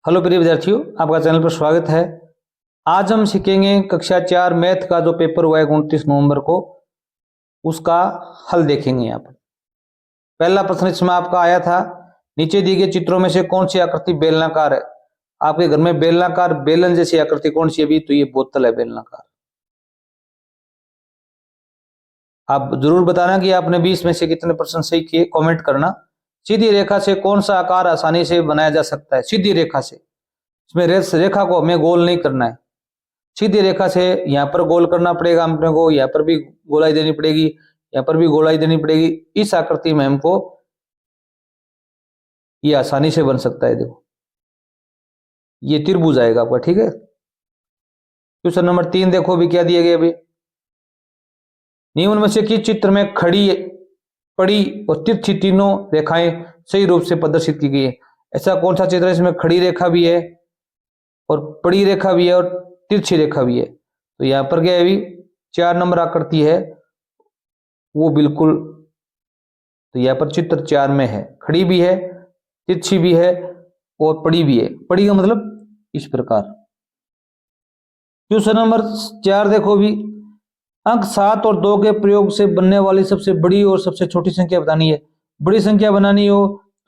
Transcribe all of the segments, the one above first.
Hello प्रिय विद्यार्थियों, आपका चैनल पर स्वागत है। आज हम सीखेंगे कक्षा 4 मैथ का जो पेपर हुआ है 29 नवंबर को, उसका हल देखेंगे। यहाँ पर पहला प्रश्न इसमें आपका आया था, नीचे दिए गए चित्रों में से कौन सी आकृति बेलनाकार है। आपके घर में बेलनाकार बेलन जैसी आकृति कौन सी है? भी तो ये बोतल है बेलनाकार। आप जरूर बताना कि आपने 20 में से कितने प्रश्न सही किए, कमेंट करना। सीधी रेखा से कौन सा आकार आसानी से बनाया जा सकता है? सीधी रेखा से, इसमें रेखा को हमें गोल नहीं करना है, सीधी रेखा से यहाँ पर गोल करना पड़ेगा अपने को, यहाँ पर भी गोलाई देनी पड़ेगी, यहाँ पर भी गोलाई देनी पड़ेगी। इस आकृति में हमको ये आसानी से बन सकता है। देखो ये त्रिभुज आएगा आपका, ठीक है। क्वेश्चन नंबर 3 देखो भी क्या दिया गया। अभी निम्न में से किस चित्र में खड़ी, पड़ी और तिरछी तीनों रेखाएं सही रूप से प्रदर्शित की गई है? ऐसा कौन सा चित्र है इसमें खड़ी रेखा भी है और पड़ी रेखा भी है और तिरछी रेखा भी है? तो यहां पर क्या है, अभी 4 नंबर आकृति है वो बिल्कुल, तो यहां पर चित्र 4 में है, खड़ी भी है, तिरछी भी है और पड़ी भी है। पड़ी का मतलब इस प्रकार। क्वेश्चन नंबर 4 देखो भी, अंक 7 और 2 के प्रयोग से बनने वाली सबसे बड़ी और सबसे छोटी संख्या बतानी है। बड़ी संख्या बनानी हो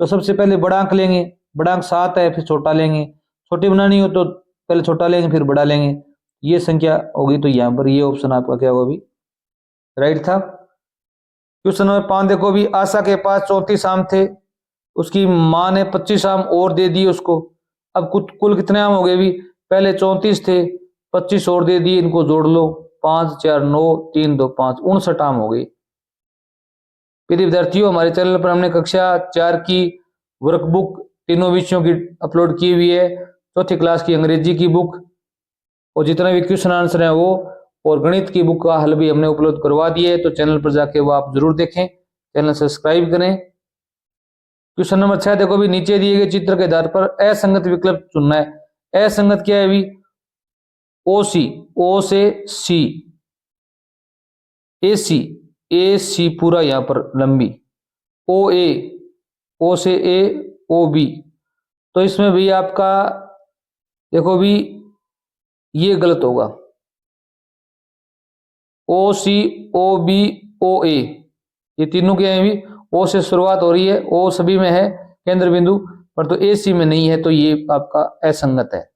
तो सबसे पहले बड़ा अंक लेंगे, बड़ा अंक 7 है, फिर छोटा लेंगे। छोटी बनानी हो तो पहले छोटा लेंगे फिर बड़ा लेंगे। ये संख्या होगी, तो यहां पर ये ऑप्शन आपका क्या होगा? भी राइट था। क्वेश्चन नंबर 5 देखो भी, आशा के पास 34 आम थे, उसकी माँ ने 25 आम और दे दिए उसको। अब कुल कितने आम हो गए? भी पहले 34 थे, 25 और दे दिए, इनको जोड़ लो, 5 4 9 3 2 5, 59 आम हो गई। प्रिय विद्यार्थियों, हमारे चैनल पर हमने कक्षा 4 की वर्कबुक तीनों विषयों की अपलोड की हुई है। चौथी क्लास की अंग्रेजी की बुक और जितने भी क्वेश्चन आंसर है वो, और गणित की बुक का हल भी हमने उपलब्ध करवा दिए है, तो चैनल पर जाके वो आप जरूर देखें, चैनल सब्सक्राइब करें। क्वेश्चन नंबर 6 देखो भी, नीचे दिए गए चित्र के आधार पर असंगत विकल्प चुनना है। असंगत क्या है? भी ओ सी, ओ से सी, ए सी, ए सी पूरा यहां पर लंबी, ओ ए, ओ से ए, ओ बी। तो इसमें भी आपका देखो भी ये गलत होगा। ओ सी, ओ बी, ओ ए, ये तीनों क्या है? भी ओ से शुरुआत हो रही है, ओ सभी में है केंद्र बिंदु पर, तो ए सी में नहीं है, तो ये आपका असंगत है।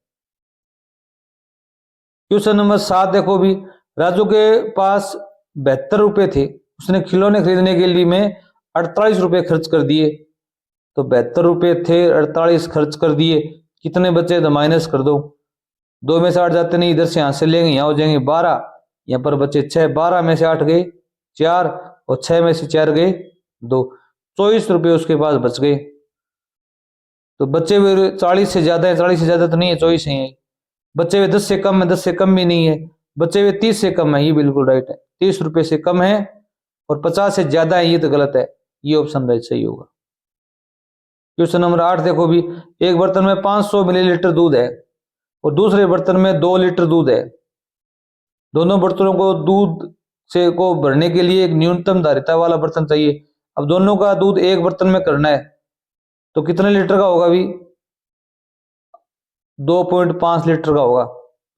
क्वेश्चन नंबर 7 देखो भी, राजू के पास 72 रुपए थे, उसने खिलौने खरीदने के लिए में 48 रुपए खर्च कर दिए। तो 72 रुपए थे, 48 खर्च कर दिए, कितने बचे? तो माइनस कर दो, 2 में से 8 जाते नहीं, इधर से यहां से लेंगे, यहां हो जाएंगे 12, यहां पर बचे 6, 12 में से 8 गए 4 और 6 में से 4 गए 2, 24 रुपए उसके पास बच गए। तो बचे हुए 40 से ज्यादा है, 40 से ज्यादा तो नहीं है, 24 ही है। बचे हुए 10 से कम है, 10 से कम भी नहीं है। बचे हुए 30 से कम है, ये बिल्कुल राइट है, 30 रुपए से कम है। और 50 से ज्यादा है, ये तो गलत है, ये ऑप्शन राइट सही होगा। क्वेश्चन नंबर 8 देखो भी, एक बर्तन में 500 मिलीलीटर दूध है और दूसरे बर्तन में 2 लीटर दूध है। दोनों बर्तनों को दूध से को भरने के लिए एक न्यूनतम धारिता वाला बर्तन चाहिए। अब दोनों का दूध एक बर्तन में करना है, तो कितने लीटर का होगा? भी 2.5 लीटर का होगा।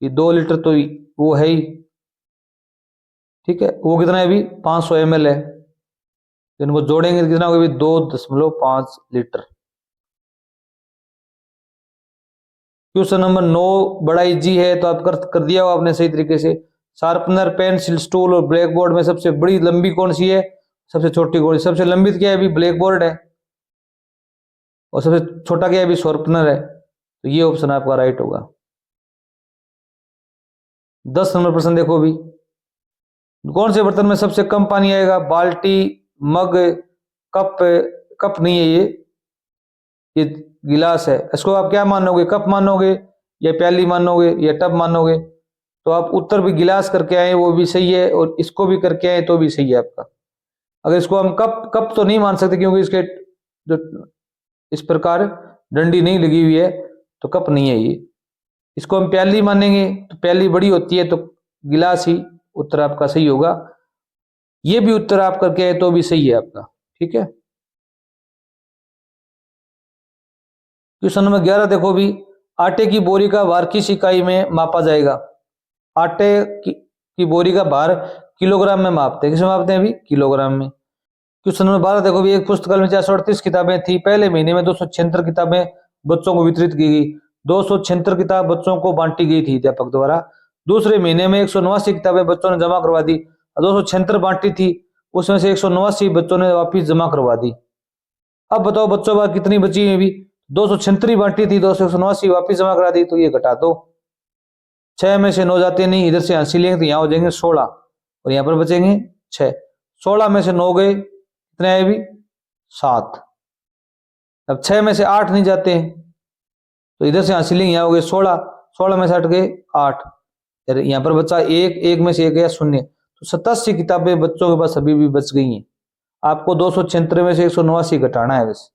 ये 2 लीटर तो वो है ही, ठीक है। वो कितना है? अभी 500 ml है, इनको जोड़ेंगे तो कितना होगा? भी 2.5 लीटर। क्वेश्चन नंबर 9 बड़ा इजी है, तो आप कर दिया हो आपने सही तरीके से। शार्पनर, पेंसिल, स्टूल और ब्लैक बोर्ड में सबसे बड़ी लंबी कौन सी है? सबसे छोटी कौन सी? सबसे लंबी क्या है? अभी ब्लैक बोर्ड है, और सबसे छोटा क्या है? अभी शार्पनर है, तो ये ऑप्शन आपका राइट होगा। 10 नंबर प्रश्न देखो भी, कौन से बर्तन में सबसे कम पानी आएगा? बाल्टी, मग, कप, कप नहीं है ये गिलास है। इसको आप क्या मानोगे? कप मानोगे या प्याली मानोगे या टब मानोगे? तो आप उत्तर भी गिलास करके आए वो भी सही है, और इसको भी करके आए तो भी सही है आपका। अगर इसको हम कप कप तो नहीं मान सकते, क्योंकि इसके जो इस प्रकार डंडी नहीं लगी हुई है, तो कप नहीं है ये। इसको हम प्याली मानेंगे तो प्याली बड़ी होती है, तो गिलास ही उत्तर आपका सही होगा। ये भी उत्तर आप करके आए तो भी सही है आपका, ठीक है। क्वेश्चन नंबर 11 देखो भी, आटे की बोरी का भार किस इकाई में मापा जाएगा? आटे की बोरी का भार किलोग्राम में मापते हैं। किसमें मापते हैं? अभी किलोग्राम में। क्वेश्चन नंबर 12 देखो भी, एक पुस्तकालय में 438 किताबें थी। पहले महीने में 276 किताबें बच्चों को वितरित की गई। 276 किताब बच्चों को बांटी गई थी अध्यापक द्वारा। दूसरे महीने में 189 किताबें बच्चों ने जमा करवा दी। 276 बांटी थी, उसमें से 189 बच्चों ने वापिस जमा करवा दी। अब बताओ बच्चों बात कितनी बची है? भी 276 बांटी थी, 289 वापिस जमा करा दी, तो ये घटा दो। 6 में से 9 जाते नहीं, इधर से 80 लेंगे तो यहाँ हो जाएंगे 16 और यहाँ पर बचेंगे 6। 16 में से 9 गए, कितने आए भी? 7। अब 6 में से 8 नहीं जाते हैं तो इधर से 80 लेंगे, यहाँ हो गए 16। 16 में से 8 गए 8, यहाँ पर बचा 1, 1 में से 1 गया 0, तो 87 किताबें बच्चों के पास अभी भी बच गई हैं। आपको 276 में से 189 घटाना है बस।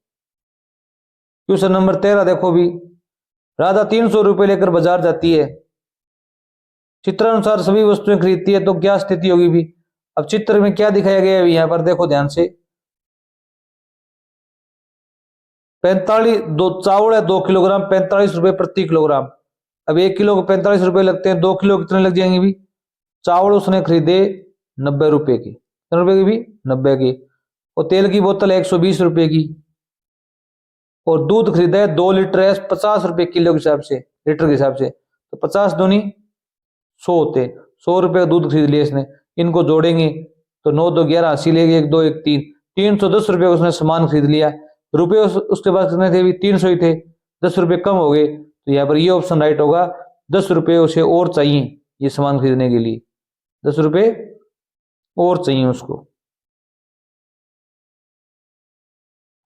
क्वेश्चन नंबर 13 देखो भी, राधा 300 रुपये लेकर बाजार जाती है। चित्रानुसार सभी वस्तुएं खरीदती है तो क्या स्थिति होगी भी? अब चित्र में क्या दिखाया गया है यहाँ पर देखो ध्यान से। 45 दो चावल है 2 किलोग्राम, 45 रुपए प्रति किलोग्राम। अब 1 किलो को 45 रुपए लगते हैं, 2 किलो कितने लग जाएंगे भी? चावल उसने खरीदे 90 रुपए की, कितने रुपए की भी? 90 की। और तेल की बोतल है 120 रुपए की। और दूध खरीदा है 2 लीटर है 50 रुपए किलो के हिसाब से, लीटर के हिसाब से, तो 50 दूनी 100 होते, 100 रुपए का दूध खरीद लिया इसने। इनको जोड़ेंगे तो 9 2 11 80 लेंगे, 1 2 1 3, 310 रुपए उसने सामान खरीद लिया। रुपए उसके पास कितने थे भी? 300 ही थे, 10 रुपए कम हो गए, तो यहाँ पर ये ऑप्शन राइट होगा। 10 रुपए उसे और चाहिए ये सामान खरीदने के लिए, 10 रुपए और चाहिए उसको।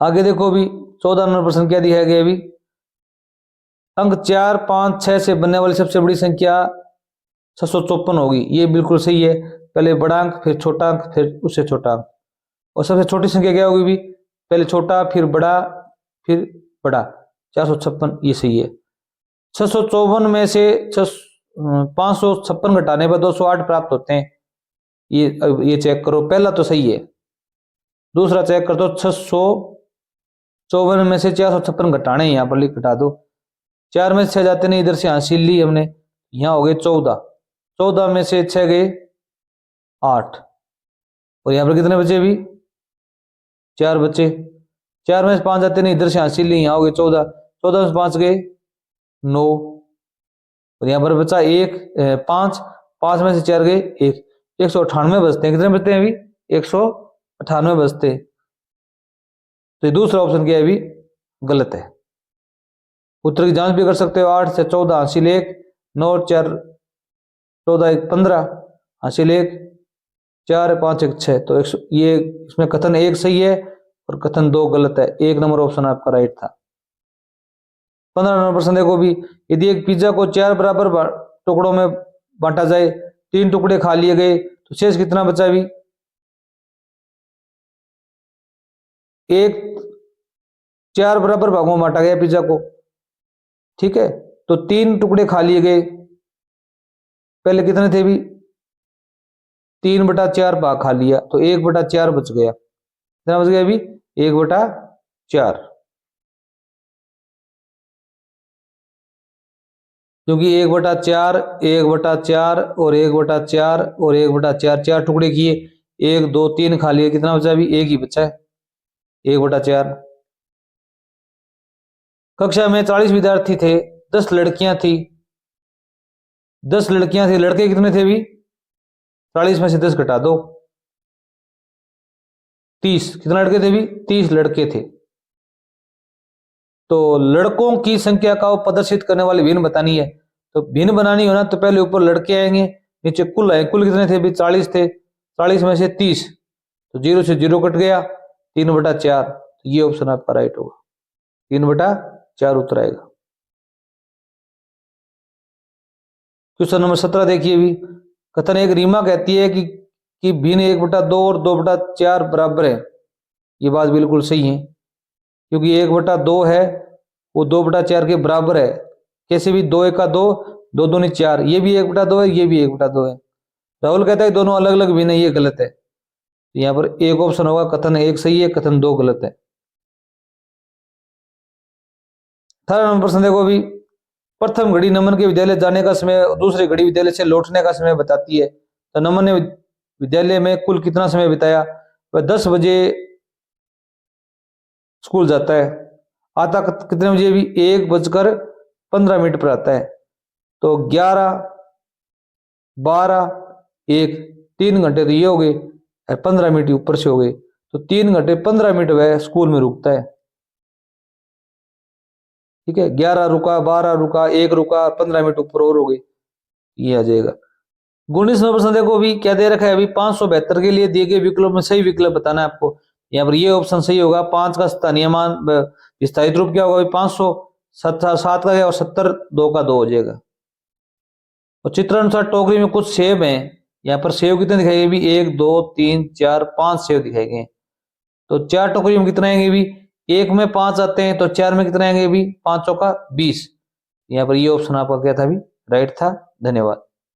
आगे देखो भी 14 नंबर प्रश्न क्या दिया गया अभी? अंक 4 5 6 से बनने वाली सबसे बड़ी संख्या 654 होगी। ये बिल्कुल सही है। पहले बड़ा अंक, फिर छोटा अंक, फिर उससे छोटा अंक। और सबसे छोटी संख्या क्या होगी भी? पहले छोटा, फिर बड़ा, फिर बड़ा। 456, ये सही है। 654 में से 556 घटाने पर 208 प्राप्त होते हैं। ये चेक करो, पहला तो सही है। दूसरा चेक कर दो, 654 में से 456 घटाने, यहाँ पर लिख घटा दो। 4 में से 6 जाते नहीं, इधर से 80 ली हमने, यहाँ हो गए 14। 14 में से 6 गए 8, और यहाँ पर कितने बचे भी? 4 बचे। 4 में से 5 जाते नहीं, इधर से 80 ली, यहाँ हो गए 14। 14 में से 5 गए 9, और यहाँ पर बचा 1 5, 5 में से 4 गए 1, 198 बचते हैं। कितने बचते हैं अभी? 198 बचते। तो दूसरा ऑप्शन क्या है अभी? गलत है। उत्तर की जांच भी कर सकते हो। 8 से 14 हासिल 1, 9 4 14 1 15 हासिल 1, 4 5 1 6, तो ये इसमें कथन 1 सही है और कथन 2 गलत है। 1 नंबर ऑप्शन आपका राइट था। 15 नंबर प्रश्न देखो भी, यदि एक पिज्जा को 4 बराबर टुकड़ों में बांटा जाए, 3 टुकड़े खा लिए गए, तो शेष कितना बचा भी? एक 4 बराबर भागों में बांटा गया पिज्जा को, ठीक है, तो 3 टुकड़े खा लिए गए। पहले कितने थे भी? 3/4 भाग खा लिया, तो 1/4 बच गया। कितना बच गया अभी? 1/4, क्योंकि 1/4 1/4 और 1/4 और 1/4, 4 टुकड़े किए, 1 2 3 खा लिए, कितना बचा अभी? 1 ही बचा है, 1/4। कक्षा में 40 विद्यार्थी थे, 10 लड़कियां थी। 10 लड़कियां थी, लड़के कितने थे भी? 40 में से 10 घटा दो, 30। कितने लड़के थे भी? 30 लड़के थे। तो लड़कों की संख्या का प्रदर्शित करने वाली भिन्न बतानी है। तो भिन्न बनानी हो ना, तो पहले ऊपर लड़के आएंगे, नीचे कुल आए। कुल कितने थे भी? 40 थे। 40 में से 30, तो 0 से 0 कट गया, 3/4। तो ये ऑप्शन आपका राइट होगा, 3/4 उत्तर आएगा। क्वेश्चन नंबर 17 देखिए भी, कथन एक रीमा कहती है कि भिन्न 1/2 और 2/4 बराबर है। ये बात बिल्कुल सही है, क्योंकि 1/2 है वो 2/4 के बराबर है। कैसे भी? 2 1 का 2, 2 दूनी 4, ये भी 1/2 है, ये भी 1/2 है। राहुल कहता है दोनों अलग अलग भिन्न है, ये गलत है। यहाँ पर एक ऑप्शन होगा, कथन 1 सही है, कथन 2 गलत है। 18 नंबर प्रश्न देखो भी, प्रथम घड़ी नमन के विद्यालय जाने का समय, दूसरी घड़ी विद्यालय से लौटने का समय बताती है। तो नमन ने विद्यालय में कुल कितना समय बिताया? वह 10 बजे स्कूल जाता है, आता कितने बजे? भी 1:15 पर आता है। तो 11, 12, 1, 3 घंटे तो ये हो गए और 15 मिनट ऊपर से हो गए। तो 3 घंटे 15 मिनट वह स्कूल में रुकता है। ठीक है, 11 रुका, 12 रुका, 1 रुका, 15 मिनट ऊपर और हो गई, ये आ जाएगा। 19वां प्रश्न देखो, अभी क्या दे रखा है? अभी 572 के लिए दिए गए विकल्प में सही विकल्प बताना है आपको। यहाँ पर ये ऑप्शन सही होगा। 5 का स्थानीय मान विस्थापित रूप क्या होगा? 500, 7 का है और 70, 2 का 2 हो जाएगा। और चित्र अनुसार टोकरी में कुछ सेब हैं। यहाँ पर सेब कितने दिखाई गए? भी 1, 2, 3, 4, 5 सेब दिखाई गए। तो 4 टोकरी में कितने आएंगे? भी 1 में 5 आते हैं, तो 4 में कितने आएंगे? भी 5 का 20। यहाँ पर ये ऑप्शन आपका क्या था? भी राइट था। धन्यवाद।